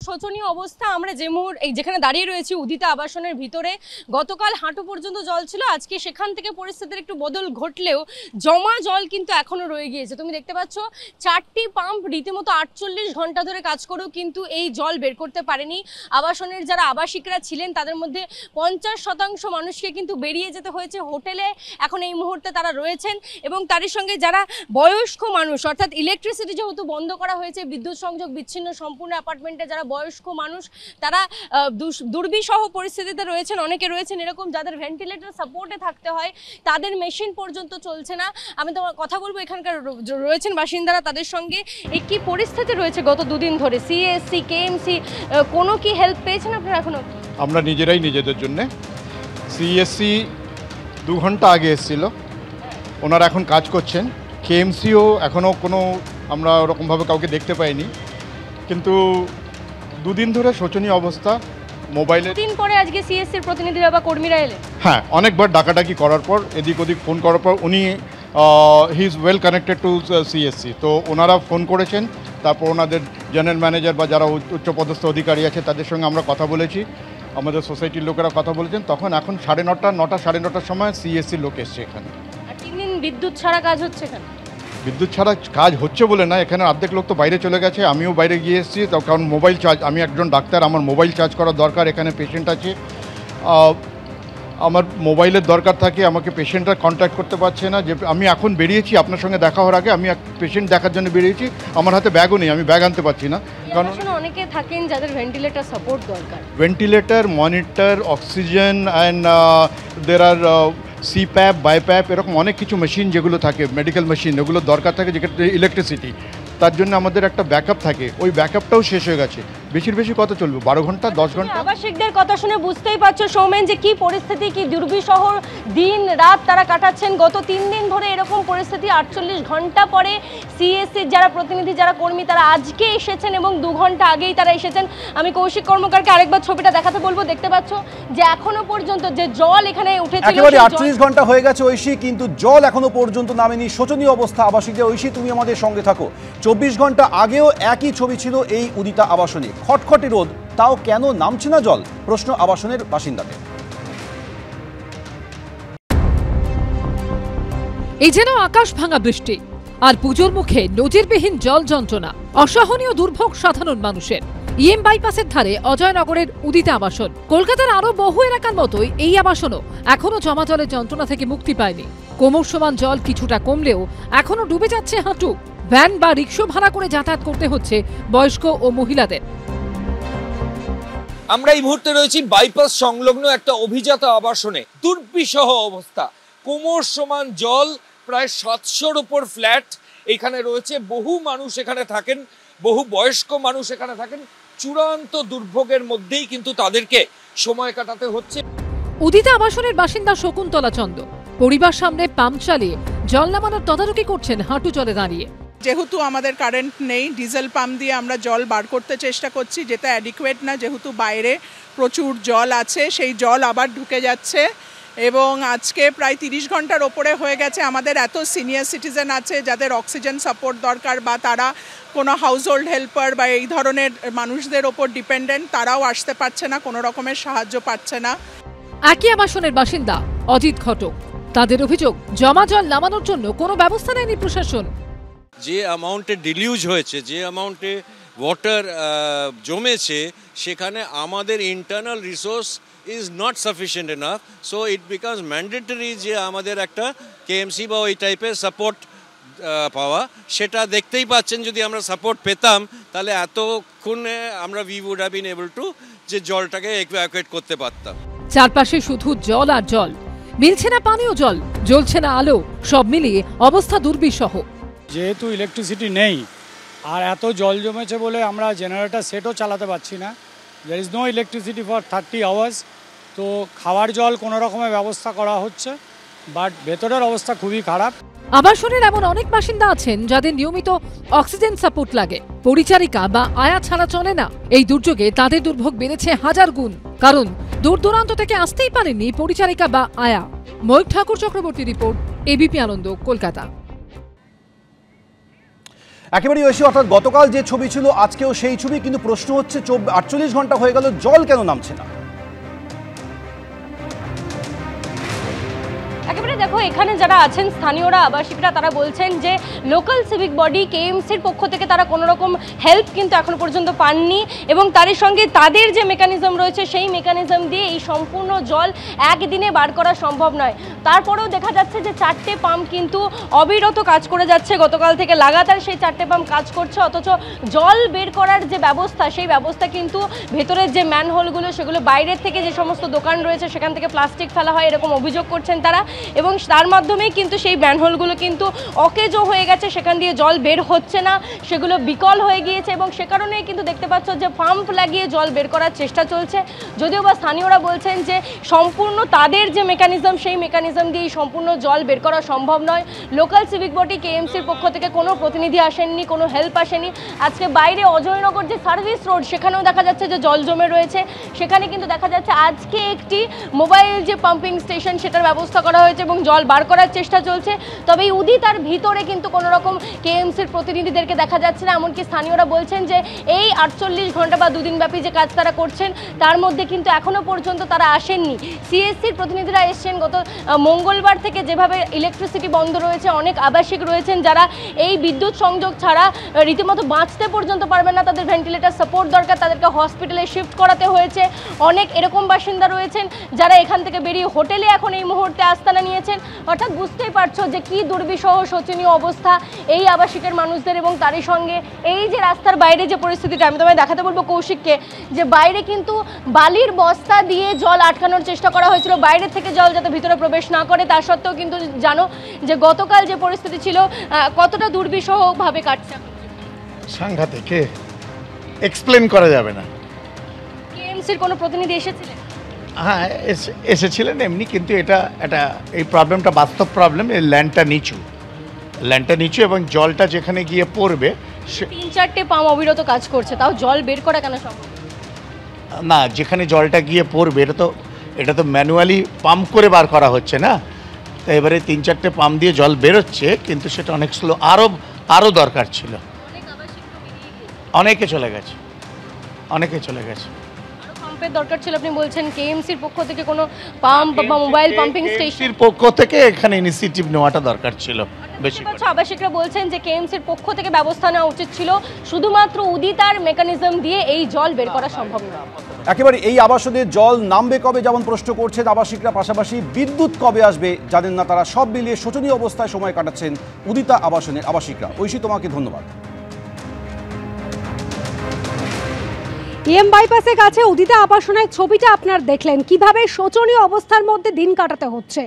শোচনীয় অবস্থা। আমরা যেখানে দাঁড়িয়ে রয়েছি উদিতা আবাসনের ভিতরে, গতকাল হাঁটু পর্যন্ত জল ছিল, আজকে সেখান থেকে পরিস্থিতির একটু বদল ঘটলেও জমা জল কিন্তু এখনো রয়ে গিয়েছে। তুমি দেখতে পাচ্ছ 4টি পাম্প রীতিমতো 48 ঘন্টা ধরে কাজ করেও কিন্তু এই জল বের করতে পারেনি। আবাসনের যারা আবাসিকরা ছিলেন তাদের মধ্যে 50% মানুষকে কিন্তু বেরিয়ে যেতে হয়েছে। হোটেলে এখন এই মুহূর্তে তারা রয়েছেন এবং তারই সঙ্গে যারা বয়স্ক মানুষ, অর্থাৎ ইলেকট্রিসিটি যেহেতু বন্ধ করা হয়েছে, বিদ্যুৎ সংযোগ বিচ্ছিন্ন সম্পূর্ণ অ্যাপার্টমেন্টে যারা বয়স্ক মানুষ তারা দুর্বিষহ পরিস্থিতিতে রয়েছেন। অনেকে রয়েছেন এরকম যাদের ভেন্টিলেটর সাপোর্টে থাকতে হয়, তাদের মেশিন পর্যন্ত চলছে না। আমি তো কথা বলবো এখানকার রয়েছেন বাসিন্দারা, তাদের সঙ্গে এই কি পরিস্থিতি রয়েছে গত দুদিন ধরে। সিএসসি, কেএমসি কোনো কি হেল্প পেয়েছেন আপনারা এখনো? আমরা নিজেরাই নিজেদের জন্য, সিএসসি 2 ঘন্টা আগে এসেছিল, ওনারা এখন কাজ করছেন। কেএমসিও এখনও কোনো আমরা ওরকমভাবে কাউকে দেখতে পাইনি, কিন্তু 2 দিন ধরে শোচনীয় অবস্থা। মোবাইলে দিন পরে আজকে সিএসসির প্রতিনিধিরা বা কর্মীরা এলেন। হ্যাঁ, অনেকবার ডাকাডাকি করার পর, এদিক ওদিক ফোন করার পর উনি he is well connected to CSC, তো ওনারা ফোন করেছেন। তারপর ওনাদের জেনারেল ম্যানেজার বা যারা উচ্চপদস্থ অধিকারী আছে তাদের সঙ্গে আমরা কথা বলেছি, আমাদের সোসাইটির লোকেরা কথা বলেছেন। তখন এখন 9:30 সাড়ে 9টার সময় সিএসসি লোক এসছে এখানে। আর 3 দিন বিদ্যুৎ ছাড়া কাজ হচ্ছে এখানে? বিদ্যুৎ ছাড়া কাজ হচ্ছে বলে না, এখানে অর্ধেক লোক তো বাইরে চলে গেছে, আমিও বাইরে গিয়ে এসেছি। তো কারণ মোবাইল চার্জ, আমি একজন ডাক্তার, আমার মোবাইল চার্জ করার দরকার। এখানে পেশেন্ট আছে, আমার মোবাইলের দরকার থাকে, আমাকে পেশেন্টরা কন্ট্যাক্ট করতে পারছে না। যে আমি এখন বেরিয়েছি আপনার সঙ্গে দেখা হওয়ার আগে, আমি পেশেন্ট দেখার জন্য বেরিয়েছি, আমার হাতে ব্যাগও নেই, আমি ব্যাগ আনতে পারছি না। কারণ অনেকে থাকেন যাদের ভেন্টিলেটর সাপোর্ট দরকার, ভেন্টিলেটর, মনিটর, অক্সিজেন অ্যান্ড দের আর সিপ্যাপ, বাইপ্যাপ, এরকম অনেক কিছু মেশিন যেগুলো থাকে, মেডিকেল মেশিন, ওগুলো দরকার থাকে, যেক্ষেত্রে ইলেকট্রিসিটি, তার জন্য আমাদের একটা ব্যাকআপ থাকে। ওই ব্যাকআপটাও শেষ হয়ে গেছে। বেশি কত চলবে? 12 ঘন্টা, 10 ঘন্টা। আবাসিকদের কথা শুনে বুঝতেই পারছো সৌমেন যে কি পরিস্থিতি, কি দুর্বিষহ দিন রাত তারা কাটাচ্ছেন। গত 3 দিন ধরে এরকম পরিস্থিতি। 48 ঘন্টা পরে সিএসসির যারা প্রতিনিধি, যারা কর্মী, তারা আজকে এসেছেন এবং 2 ঘন্টা আগেই তারা এসেছেন। আমি কৌশিক কর্মকারকে আরেকবার ছবিটা দেখাতে বলবো। দেখতে পাচ্ছ যে এখনো পর্যন্ত যে জল এখানে উঠেছিল, একেবারে 48 ঘন্টা হয়ে গেছে ঐশী, কিন্তু জল এখনো পর্যন্ত নামেনি। শোচনীয় অবস্থা আবাসিকদের। ঐশী, তুমি আমাদের সঙ্গে থাকো। 24 ঘন্টা আগেও একই ছবি ছিল এই উদিতা আবাসনে। খটখটে রোদ, তাও কেন নামছে না জল? প্রশ্ন আবাসনের বাসিন্দাদের। এই যেন আকাশ ভাঙা বৃষ্টি আর পুজোর মুখে নজিরবিহীন জল যন্ত্রণা। অসহনীয় দুর্ভোগ সাধারণ মানুষের। ইএম বাইপাসের ধারে অজয়নগরের উদিতা আবাসন। কলকাতার আরো বহু এলাকার মতোই এই আবাসনও এখনো জমা জলের যন্ত্রণা থেকে মুক্তি পায়নি। কোমর সমান জল কিছুটা কমলেও এখনো ডুবে যাচ্ছে হাঁটু। ভ্যান বা রিক্সা ভাড়া করে যাতায়াত করতে হচ্ছে বয়স্ক ও মহিলাদের। আমরা এই মুহূর্তে রয়েছি বাইপাস সংলগ্ন একটা অভিজাত আবাসনে। দুর্বিষহ অবস্থা, কোমর সমান জল, প্রায় 700-র উপর ফ্ল্যাট এখানে রয়েছে। বহু মানুষ এখানে থাকেন, বহু বয়স্ক মানুষ এখানে থাকেন। চূড়ান্ত দুর্ভোগের মধ্যেই কিন্তু তাদেরকে সময় কাটাতে হচ্ছে। উদিতা আবাসনের বাসিন্দা শকুন্তলা চন্দ পরিবার সামনে পাম্প চালিয়ে জল নামানোর তদারকি করছেন হাঁটু জলে দাঁড়িয়ে। যেহেতু আমাদের কারেন্ট নেই, ডিজেল পাম্প দিয়ে আমরা জল বার করতে চেষ্টা করছি, যেটা অ্যাডিকুয়েট না, যেহেতু বাইরে প্রচুর জল আছে, সেই জল আবার ঢুকে যাচ্ছে। এবং আজকে প্রায় 30 ঘন্টার ওপরে হয়ে গেছে। আমাদের এত সিনিয়র সিটিজেন আছে যাদের অক্সিজেন সাপোর্ট দরকার, বা তারা কোনো হাউসহোল্ড হেল্পার বা এই ধরনের মানুষদের ওপর ডিপেন্ডেন্ট, তারাও আসতে পারছে না, কোনো রকমের সাহায্য পাচ্ছে না। একই আবাসনের বাসিন্দা অজিত ঘটক। তাদের অভিযোগ, জমা জল নামানোর জন্য কোনো ব্যবস্থা নেয়নি প্রশাসন। যে অ্যামাউন্টে ডিলিউজ হয়েছে, যে অ্যামাউন্টে ওয়াটার জমেছে, সেখানে আমাদের internal resource is not sufficient enough. So it becomes mandatory যে আমাদের একটা কেএমসি বা ওই টাইপের সাপোর্ট পাওয়া। সেটা দেখতেই পাচ্ছেন, যদি আমরা সাপোর্ট পেতাম তাহলে এতক্ষণে আমরা we would have been able to যে জলটাকে ইভ্যাকুয়েট করতে পারতাম। চারপাশে শুধু জল আর জল, মিলছে না পানীয় জল, জ্বলছে না আলো, সব মিলিয়ে অবস্থা দুর্বিষহ। যেহেতু ইলেকট্রিসিটি নেই আর এত জল জমেছে বলে আমরা জেনারেটর সেটও চালাতে পারছি না। There is no electricity for 30 hours. তো খাওয়ার জল কোনো রকমের ব্যবস্থা করা হচ্ছে, বাট ভেতরের অবস্থা খুবই খারাপ। আবাসনের এমন অনেক বাসিন্দা আছেন যাদের নিয়মিত অক্সিজেন সাপোর্ট লাগে। পরিচারিকা বা আয়া ছাড়া চলে না। এই দুর্যোগে তাদের দুর্ভোগ বেড়েছে 1000 গুণ, কারণ দূর দূরান্ত থেকে আসতেই পারেননি পরিচারিকা বা আয়া। ময়ূর ঠাকুর চক্রবর্তী রিপোর্ট, এবিপি আনন্দ, কলকাতা। একেবারেই ঐশী, অর্থাৎ গতকাল যে ছবি ছিল আজকেও সেই ছবি, কিন্তু প্রশ্ন হচ্ছে 48 ঘন্টা হয়ে গেল, জল কেন নামছে না? একেবারে দেখো, এখানে যারা আছেন স্থানীয়রা, আবাসিকরা, তারা বলছেন যে লোকাল সিভিক বডি কেএমসির পক্ষ থেকে তারা কোনো রকম হেল্প কিন্তু এখনো পর্যন্ত পাননি, এবং তারই সঙ্গে তাদের যে মেকানিজম রয়েছে সেই মেকানিজম দিয়ে এই সম্পূর্ণ জল একদিনে বার করা সম্ভব নয়। তারপরেও দেখা যাচ্ছে যে 4টে পাম্প কিন্তু অবিরত কাজ করে যাচ্ছে, গতকাল থেকে লাগাতার সেই 4টে পাম্প কাজ করছে, অথচ জল বের করার যে ব্যবস্থা সেই ব্যবস্থা কিন্তু ভেতরের যে ম্যানহোলগুলো সেগুলো বাইরের থেকে যে সমস্ত দোকান রয়েছে সেখান থেকে প্লাস্টিক ফেলা হয়, এরকম অভিযোগ করছেন তারা, এবং তার মাধ্যমেই কিন্তু সেই ম্যানহোলগুলো কিন্তু অকেজো হয়ে গেছে, সেখান দিয়ে জল বের হচ্ছে না, সেগুলো বিকল হয়ে গিয়েছে, এবং সে কারণেই কিন্তু দেখতে পাচ্ছ যে পাম্প লাগিয়ে জল বের করার চেষ্টা চলছে। যদিও বা স্থানীয়রা বলছেন যে সম্পূর্ণ তাদের যে মেকানিজম সেই মেকানিজম দিয়ে সম্পূর্ণ জল বের করা সম্ভব নয়। লোকাল সিভিক বডি কেএমসির পক্ষ থেকে কোনো প্রতিনিধি আসেননি, কোনো হেল্প আসেনি। আজকে বাইরে অজয়নগর যে সার্ভিস রোড সেখানেও দেখা যাচ্ছে যে জল জমে রয়েছে, সেখানে কিন্তু দেখা যাচ্ছে আজকে একটি মোবাইল যে পাম্পিং স্টেশন সেটার ব্যবস্থা করা হয়েছে এবং জল বার করার চেষ্টা চলছে। তবে এই উদিতার ভিতরে কিন্তু কোনো রকম কেএমসির প্রতিনিধিদেরকে দেখা যাচ্ছে না। এমনকি স্থানীয়রা বলছেন যে এই 48 ঘন্টা বা দুদিন ব্যাপী যে কাজ তারা করছেন তার মধ্যে কিন্তু এখনো পর্যন্ত তারা আসেননি। সিএসসির প্রতিনিধিরা এসছেন গত মঙ্গলবার থেকে, যেভাবে ইলেকট্রিসিটি বন্ধ রয়েছে, অনেক আবাসিক রয়েছেন যারা এই বিদ্যুৎ সংযোগ ছাড়া রীতিমতো বাঁচতে পর্যন্ত পারবেন না, তাদের ভেন্টিলেটর সাপোর্ট দরকার, তাদেরকে হসপিটালে শিফট করাতে হয়েছে। অনেক এরকম বাসিন্দা রয়েছেন যারা এখান থেকে বেরিয়ে হোটেলে এখন এই মুহূর্তে আস্তানা নিয়েছেন। অর্থাৎ বুঝতেই পারছো যে কি দুর্বিষহ শোচনীয় অবস্থা এই আবাসিকের মানুষদের, এবং তারই সঙ্গে এই যে রাস্তার বাইরে যে পরিস্থিতিটা, আমি তোমায় দেখাতে বলবো কৌশিককে, যে বাইরে কিন্তু বালির বস্তা দিয়ে জল আটকানোর চেষ্টা করা হয়েছিল, বাইরে থেকে জল যাতে ভিতরে প্রবেশ না করে। তা সত্ত্বেও কিন্তু জানো যে গতকাল যে পরিস্থিতি ছিল কতটা দুর্বিষহভাবে কাটছে। সাংঘাতিক, এক্সপ্লেন করা যাবে না। কেএমসির কোনো প্রতিনিধি এসেছিলেন? হ্যাঁ, এসেছিলেন এমনি, কিন্তু এটা এই প্রবলেমটা বাস্তব প্রবলেম। এই ল্যান্ডটা নিচু এবং জলটা যেখানে গিয়ে পড়বে 3-4টে পাম্প অবিরত কাজ করছে, তাও জল বের করা কেন সম্ভব না? যেখানে জলটা গিয়ে পড়বে এটা তো ম্যানুয়ালি পাম্প করে বার করা হচ্ছে না। তো এবারে 3-4টে পাম্প দিয়ে জল বেরোচ্ছে, কিন্তু সেটা অনেক স্লো, আরও দরকার ছিল। অনেকে চলে গেছে। পাম্পের দরকার ছিল আপনি বলছেন। কেএমসির পক্ষ থেকে কোনো পাম্প বা মোবাইল পাম্পিং স্টেশনের পক্ষ থেকে এখানে ইনিশিয়েটিভ নেওয়াটা দরকার ছিল বেশি করে। আবাসিকরা বলছেন যে কেএমসির পক্ষ থেকে ব্যবস্থা নেওয়া উচিত ছিল, শুধুমাত্র উদিতার মেকানিজম দিয়ে এই জল বের করা সম্ভব না। একেবারে এই আবাসনে জল নামবে কবে যেমন প্রশ্ন করছেন আবাসিকরা, পাশাপাশি বিদ্যুৎ কবে আসবে জানেন না তারা। সব মিলিয়ে শোচনীয় অবস্থায় সময় কাটাচ্ছেন উদিতা আবাসনের আবাসিকরা। ঐশী, তোমাকে ধন্যবাদ। ইএম বাইপাসের কাছে উদিতা আবাসনের ছবিটা আপনারা দেখলেন, কিভাবে শোচনীয় অবস্থার মধ্যে দিন কাটাতে হচ্ছে।